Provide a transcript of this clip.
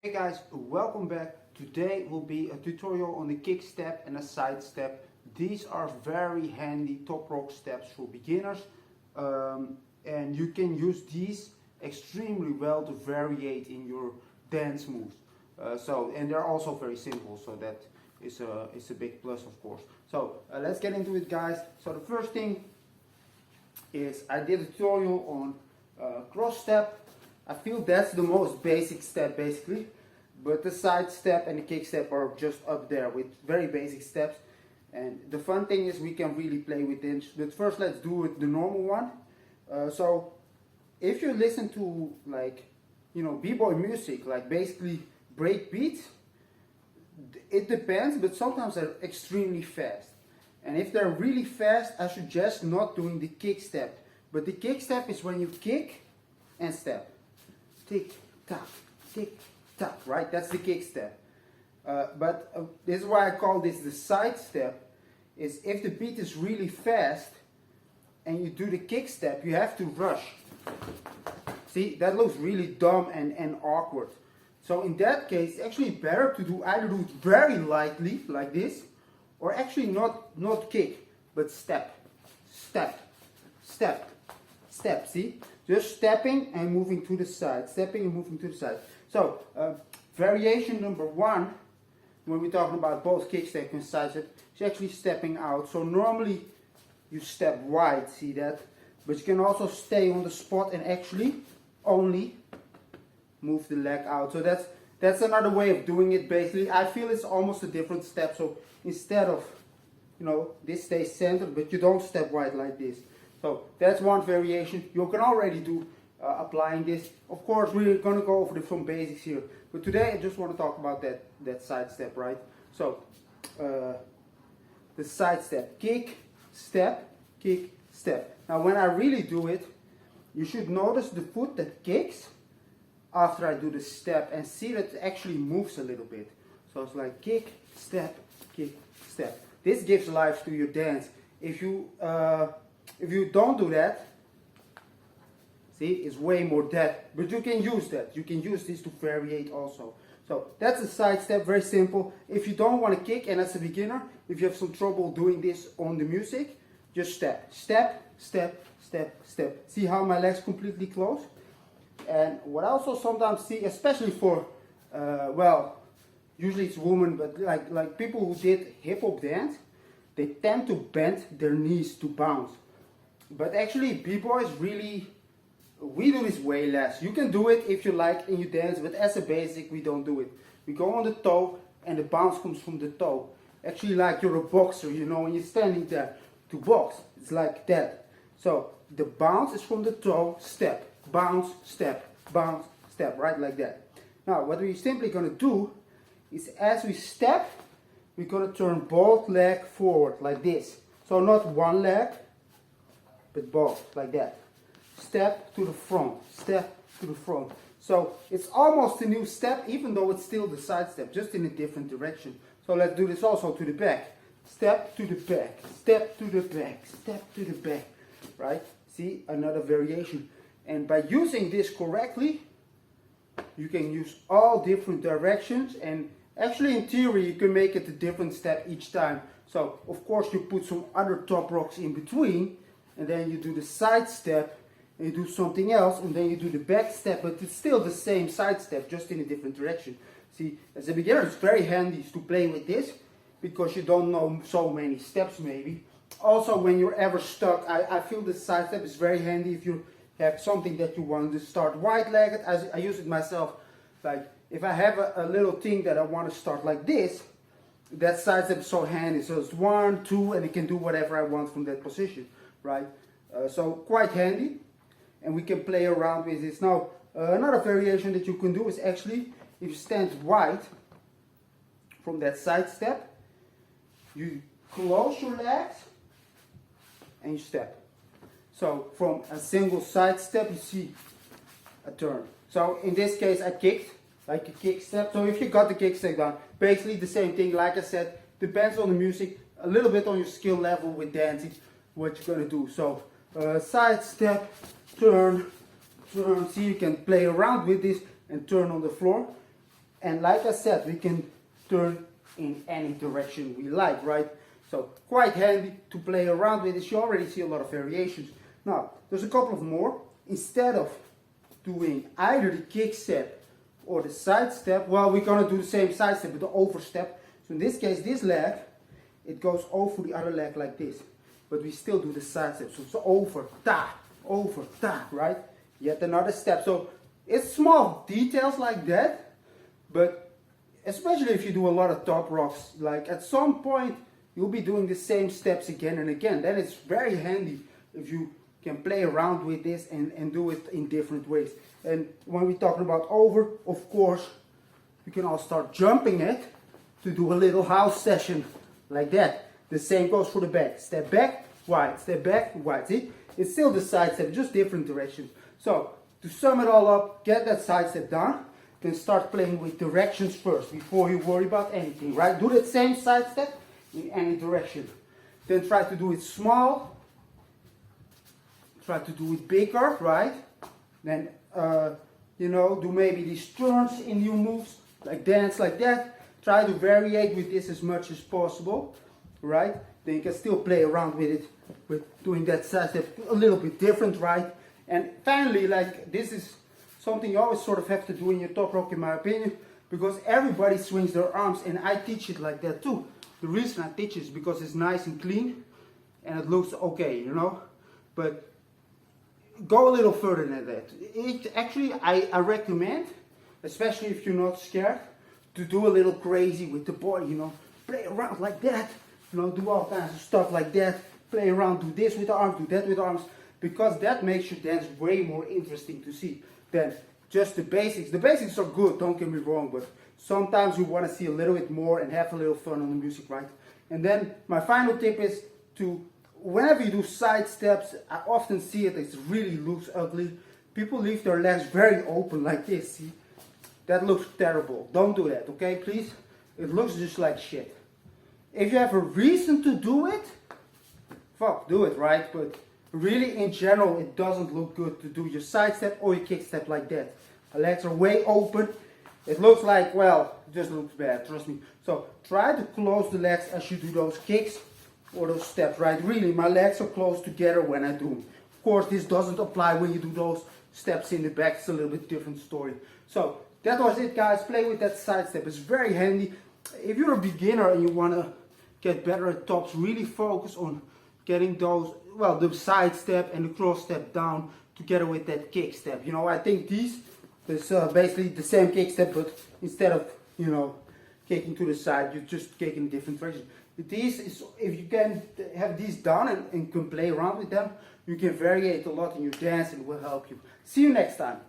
Hey guys, welcome back. Today will be a tutorial on the kick step and a side step. These are very handy top rock steps for beginners, and you can use these extremely well to variate in your dance moves. And they're also very simple, so that is a big plus, of course. So let's get into it, guys. So the first thing is I did a tutorial on cross step. I feel that's the most basic step basically, but the side step and the kick step are just up there with very basic steps. And the fun thing is we can really play with them. But first let's do it the normal one. So if you listen to b-boy music, like basically break beats, it depends, but sometimes they're extremely fast. And if they're really fast, I suggest not doing the kick step. But the kick step is when you kick and step. Tick, tock, right? That's the kick step. This is why I call this the side step, is if the beat is really fast and you do the kick step, you have to rush. See, that looks really dumb and awkward. So in that case, it's actually better to either do it very lightly, like this, or actually not kick, but step, step, step, step, see? Just stepping and moving to the side, stepping and moving to the side. So, variation number one, when we're talking about both kick step and side step, is actually stepping out. So normally you step wide, see that? But you can also stay on the spot and actually only move the leg out. So that's another way of doing it basically. I feel it's almost a different step. So instead of, this stays centered, but you don't step wide like this. So that's one variation. You can already do applying this. Of course, we're going to go over the from basics here. But today I just want to talk about that side step, right? So the side step, kick, step, kick, step. Now when I really do it, you should notice the foot that kicks after I do the step and see that it actually moves a little bit. So it's like kick, step, step. This gives life to your dance. If you don't do that, see, it's way more dead. But you can use that. You can use this to variate also. So that's a side step, very simple. If you don't want to kick, and as a beginner, if you have some trouble doing this on the music, just step. Step, step, step, step. See how my legs completely close? And what I also sometimes see, especially for, usually it's women, but like people who did hip-hop dance, they tend to bend their knees to bounce. But actually, b-boys we do this way less. You can do it if you like and you dance, but as a basic, we don't do it. We go on the toe and the bounce comes from the toe. Actually, like you're a boxer, and you're standing there to box. It's like that. So the bounce is from the toe, step, bounce, step, right like that. Now, what we're simply going to do is as we step, we're going to turn both legs forward like this. So not one leg, but both, like that. Step to the front, step to the front. So it's almost a new step, even though it's still the side step, just in a different direction. So let's do this also to the back. Step to the back, step to the back, step to the back, right? See, another variation. And by using this correctly, you can use all different directions, and actually in theory you can make it a different step each time. So of course you put some other top rocks in between, and then you do the side step, and you do something else, and then you do the back step, but it's still the same side step, just in a different direction. See, as a beginner, it's very handy to play with this, because you don't know so many steps maybe. Also, when you're ever stuck, I feel the side step is very handy if you have something that you want to start wide-legged. I use it myself, like if I have a little thing that I want to start like this, that side step is so handy. So it's 1, 2, and it can do whatever I want from that position, right? So quite handy, and we can play around with this. Now another variation that you can do is actually, if you stand wide from that side step, you close your legs and you step. So from a single side step, you see a turn. So in this case I kicked, like a kick step. So if you got the kick step down, basically the same thing. Like I said, depends on the music, a little bit on your skill level with dancing, what you're gonna do. So side step, turn, see, you can play around with this and turn on the floor. And like I said, we can turn in any direction we like, right? So quite handy to play around with this. You already see a lot of variations. Now, there's a couple of more. Instead of doing either the kick step or the side step, well, we're gonna do the same side step, but the overstep. So in this case, this leg, it goes over the other leg like this. But we still do the side step. So it's over, ta, right? Yet another step. So it's small details like that, but especially if you do a lot of top rocks, like at some point, you'll be doing the same steps again and again. Then it's very handy if you can play around with this and do it in different ways. And when we're talking about over, of course, you can all start jumping it to do a little house session like that. The same goes for the back. Step back, wide, step back, wide. See? It's still the side step, just different directions. So, to sum it all up, get that side step done, then start playing with directions first before you worry about anything, right? Do that same side step in any direction. Then try to do it small. Try to do it bigger, right? Then, do maybe these turns in new moves, like dance like that. Try to variate with this as much as possible, right? Then you can still play around with it, with doing that side step a little bit different, right? And finally, like, this is something you always sort of have to do in your top rock, in my opinion, because everybody swings their arms, and I teach it like that too. The reason I teach it is because it's nice and clean, and it looks okay, But go a little further than that. Actually, I recommend, especially if you're not scared, to do a little crazy with the body, play around like that, do all kinds of stuff like that, play around, do this with the arms, do that with the arms, because that makes your dance way more interesting to see than just the basics. The basics are good, don't get me wrong, but sometimes we want to see a little bit more and have a little fun on the music, right? And then my final tip is to, whenever you do side steps, I often see it really looks ugly. People leave their legs very open like this, see? That looks terrible. Don't do that, okay, please? It looks just like shit. If you have a reason to do it, do it, right? But really, in general, it doesn't look good to do your side step or your kick step like that. The legs are way open. It looks like, well, it just looks bad, trust me. So try to close the legs as you do those kicks or those steps, right? Really, my legs are close together when I do them. Of course, this doesn't apply when you do those steps in the back. It's a little bit different story. So that was it, guys. Play with that side step. It's very handy. If you're a beginner and you want to get better at tops, really focus on getting those, the side step and the cross step down together with that kick step. I think these is basically the same kick step, but instead of, kicking to the side, you just kick in a different direction. These is, if you can have these done and can play around with them, you can variate a lot in your dance and it will help you. See you next time.